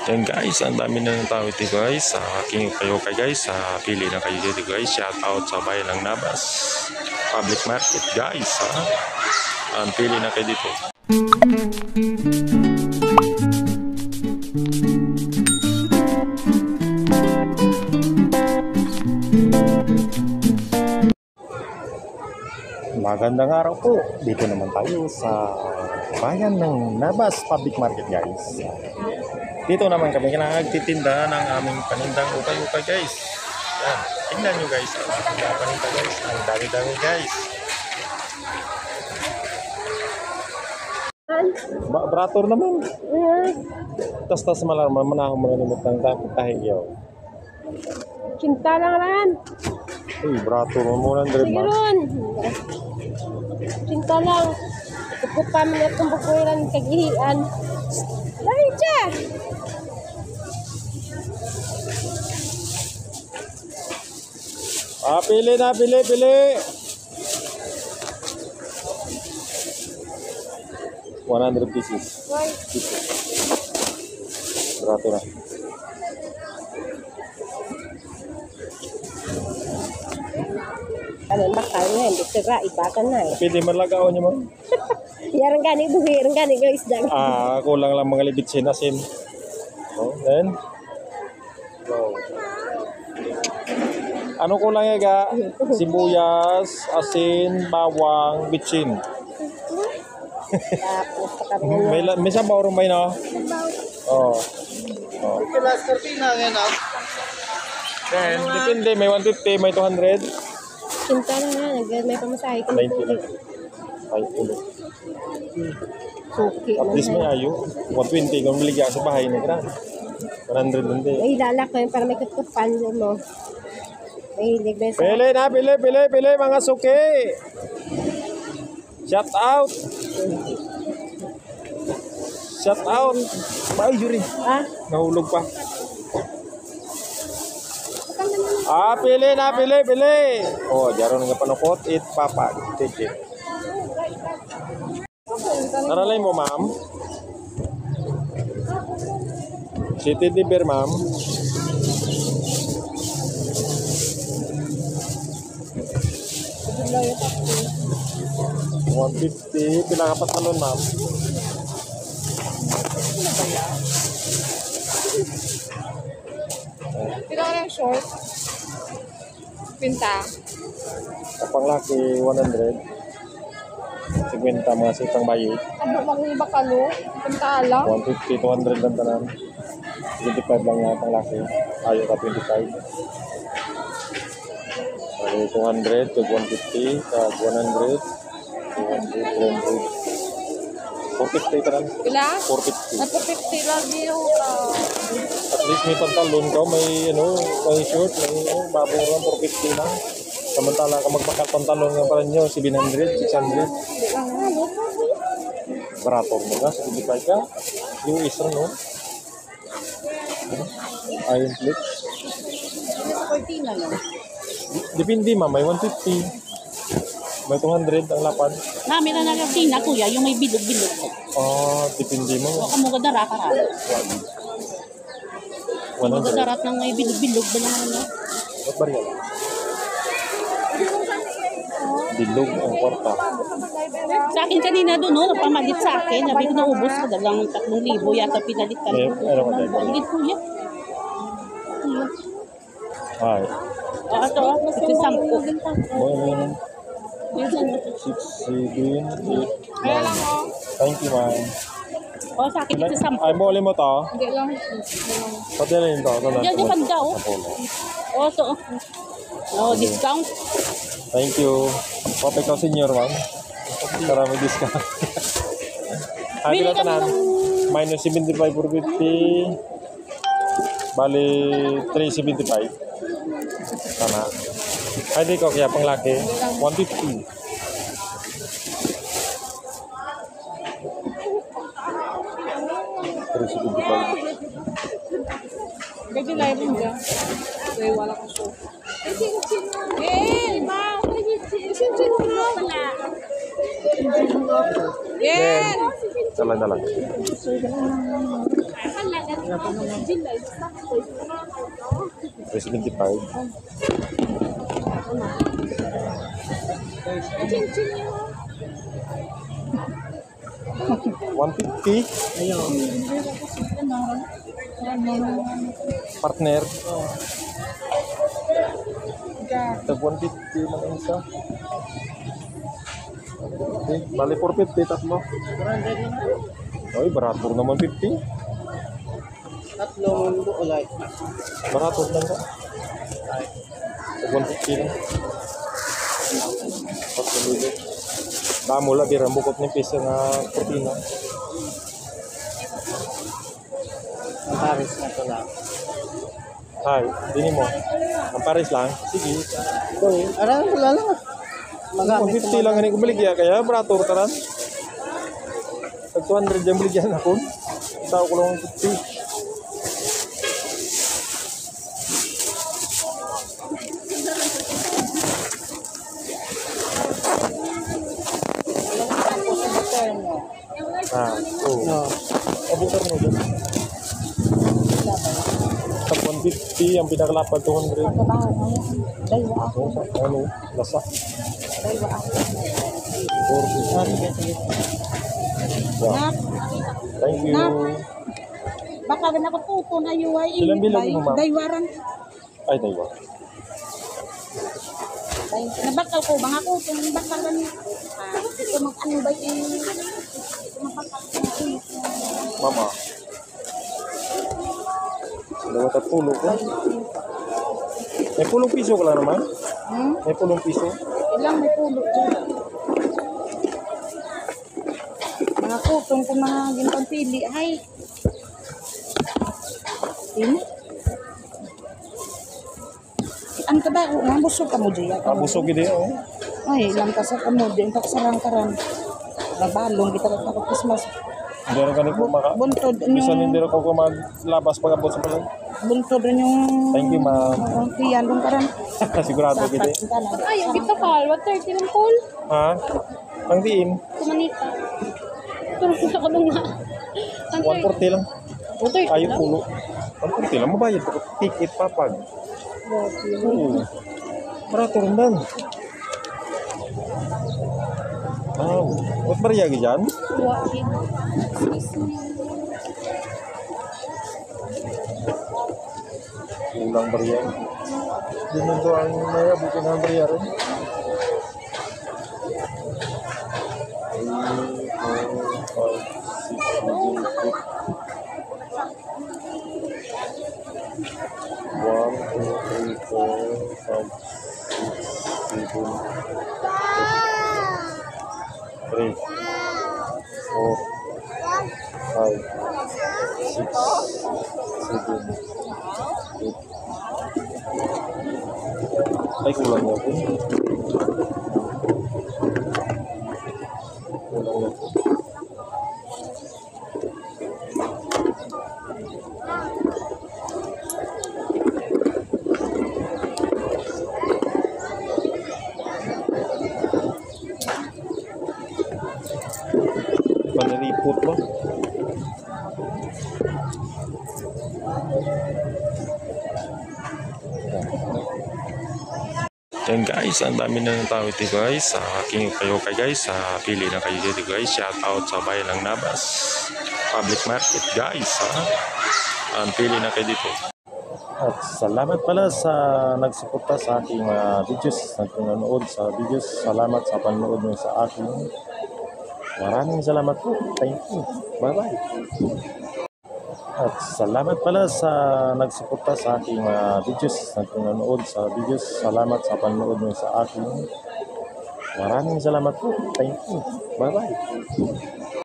Yan guys, ang dami na ng tao ito guys. King kayo kay guys. Pili na kayo dito guys. Shout out sa bayan ng Nabas Public Market guys. Pili na kayo dito. Magandang araw po. Dito naman tayo sa bayan ng Nabas Public Market guys. Dito naman kami nagtitinda ng aming panindang ukay-ukay guys. Yan, tingnan nyo guys ang paninda guys. Ang dami-dami guys. Brator naman. Tas malarman manahong mananimot ng tahigyaw. Cinta lang ran. Uy, brator mo muna Andre. Sige ron. Cinta lang. Kukupan mo na itong bukuiran kagihian. Dali siya. Pili na, pili. 100 pieces. Why? Brato na. Ano bakal nga, hindi sira, ibakan na eh. Pwede malagaw niyo mo? Yarang gani, buhi, yarang gani, guys, dang. Kulang lang mga libitsin asin. Oh, then. Go. Ano kulang ga? Sibuyas, asin, bawang, bitsin. Tapos, pakatulong. May sabaw rin may no? Oh. Last cortina ngayon ah. Then, depende. May 150, may 200. Cinta lang nga, may pamasahe ko. 90 lang. 5 Suki. At least may ayo. 120 kung maligyan sa bahay na gran. 100 hindi. Ay, lalak ko yun para may kutupan mo. Ay, ligbay sa... Pili mga suki. Shout out. Shout out. Ay, Yuri. Nahulog pa. Pili. Oh, jaron nga panukot. It papa. Take it. Naralay mo, ma'am. City Beer, ma'am. $150. Pinakapat talon, ma'am. Kailangan ng short. Pinta. Kapang laki, 100. 50 mga sitang bayi. Abo mang bakalo. Pinta lang. 150, 200 lang tanan. 25 lang nga pang laki. Ayaw ka 25. Ay, 200, tag 150, tag 100, 200, 300. 450 tanan. Pila? 450. Napo 50 lagi yung At least may pantalon ka, may short, may baburan, 450 lang. Samantala ka magpakal pantalon nga pala nyo, 700, 600. Barato mo ka, 75 ka. Yung isa, no? Iron plate. cortina lang. Depende ma, may 150. May 200 ang lapad. Namin na nagkina, kuya, yung may bilog-bilog. Depende mo. O kamuga darat ka. Kamuga 100. darat ng may bilog-bilog ba naman ano? Ba't ba rin? Bilog ang kwarta. Sa akin kanina doon, no, napamalit sa akin. Sabi ko naubos ko, dalang 3,000 yata pinalit ka. Ano ka tayo? Higit kuya. Kuya. Ay. Ito, ito 10. 6, 7, 8, Kaya lang oh. Thank you, ma'am. O, sa akin ito 10. Ay, muli mo to. Hindi lang. Padalhin to. Diyan, diyan daw. O, ito. O, discount. Thank you. Papa ikaw senior, ma'am. Para may discount. Ay, Bili pila tanan. Minus 75 for 50. Bali, 375. Tana. Ay, di ko. Kaya pang laki. 150. Kasi live rin dyan. Kaya wala ko so. Yen! Yen! Dalag-dalag. 375. 150. Partner. Tag 150 lang ang isa. Okay. Bali 450 tatlo. Ay, barato naman 50. Tatlong ulay. Barato lang ka. Tag 150 lang. Pagkalulit. Damo la birang bukot ni piso nga kurtina. Ang Paris na ito lang. Hay, dini mo. Ang Paris lang. Sige. Ito eh. Arang wala lang. Magamit 150 lang ini ko baligya kaya barato taran. Tag 200 jam baligyan ako. Tao ko lang 50. Ah, oh. No. Abutan mo dyan. Tag 150 ang pinakalapad 200. Oh, ano? Lasa. 40. Yeah. Thank you. Baka na ako tuto na UI. Ilang bilog mo, ma'am? Daywaran. Ay, tayo. Nabakal ko, mga kuto, bakal ka niya. Ito mag-ano ba yung... Ito mapakal ko. Mama. Dalawa tatpulo ko. May 10 piso ka lang naman? May 10 piso? Ilang may pulo dyan. Mga kutong kung mga ginpang pili, ay. Ini. Ang taba, mga busog ka mo dyan. Busog gini, oh. Ay, ilang ka sa kamo dyan, kaksarang-karan. Nabalong, kita ka Christmas. Hindi rin ka ko maka... Buntod, Bisa yung... hindi rin ko maglabas pag-abot sa palang. Buntod rin yung... Thank you, ma'am. Tiyan, doon karan. Sigurado gini. Ay, yung gito ka. What 30 lang call? Ha? Ang diin? Kumanita. Turun ako nung nga. 140 lang. 130 Ayaw lang. pulo. 140 lang. Mabayad ko. Ticket papag. Oo. Barato rin dan. Wow. Ba't bariyagi dyan? Buwain. Kulang bariyagi. Hindi mo ito ang maya. Bukin ang bariyari. 3, 4, 5, 6, 7, 8. Ay, kulang na po. Kulang na po. Panalipot ba? Yan guys, ang dami na ng tao ito guys. King kayo kay guys. Pili na kayo dito guys. Shout out sa bayan ng Nabas Public Market guys. Ang pili na kayo dito. At salamat pala sa nagsuporta sa aking videos. Nagpanood sa videos. Salamat sa panonood nyo sa aking. Maraming salamat po. Thank you. Bye-bye. At salamat pala sa nagsuporta sa aking videos. Nagpanood sa videos. Salamat sa panonood nyo sa aking. Maraming salamat po. Thank you. Bye-bye.